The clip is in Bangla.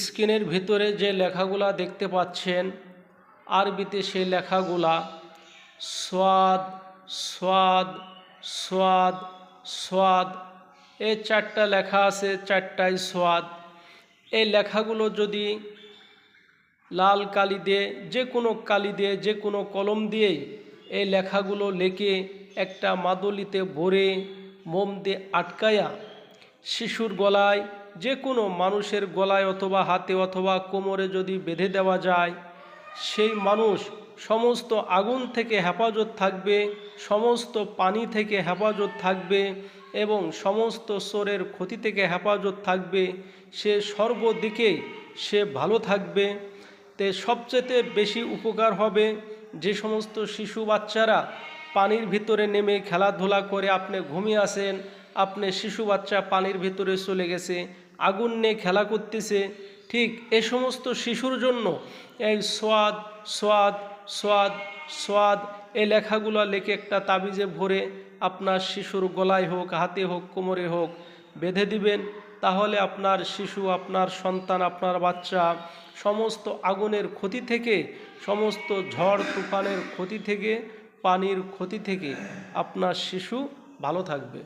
স্ক্রিনের ভিতরে যে লেখাগুলা দেখতে পাচ্ছেন আরবিতে সেই লেখাগুলা সোয়াদ সোয়াদ সোয়াদ সোয়াদ, এই চারটা লেখা আছে, চারটাই সোয়াদ। এই লেখাগুলো যদি লাল কালি দিয়ে, যে কোনো কালি দিয়ে, যে কোনো কলম দিয়েই এই লেখাগুলো লিখে একটা মাদলিতে ভরে মোম দিয়ে আটকায়া শিশুর গলায়, যে কোনো মানুষের গলায় অথবা হাতে অথবা কোমরে যদি বেঁধে দেওয়া যায়, সেই মানুষ সমস্ত আগুন থেকে হেফাজত থাকবে, সমস্ত পানি থেকে হেফাজত থাকবে এবং সমস্ত শরীরের ক্ষতি থেকে হেফাজত থাকবে। সে সর্বদিকে সে ভালো থাকবে। তে সবচেয়ে বেশি উপকার হবে যে সমস্ত শিশু বাচ্চারা পানির ভিতরে নেমে খেলাধুলা করে, আপনি ঘুমিয়ে আসেন, আপনি শিশু বাচ্চা পানির ভিতরে চলে গেছে, আগুন নিয়ে খেলা করতেছে, ঠিক এ সমস্ত শিশুর জন্য এই সোয়াদ সোয়াদ সোয়াদ সোয়াদ এই লেখাগুলো লিখে একটা তাবিজে ভরে আপনার শিশুর গলায় হোক, হাতে হোক, কোমরে হোক বেঁধে দিবেন। তাহলে আপনার শিশু, আপনার সন্তান, আপনার বাচ্চা সমস্ত আগুনের ক্ষতি থেকে, সমস্ত ঝড় তুফানের ক্ষতি থেকে, পানির ক্ষতি থেকে আপনার শিশু ভালো থাকবে।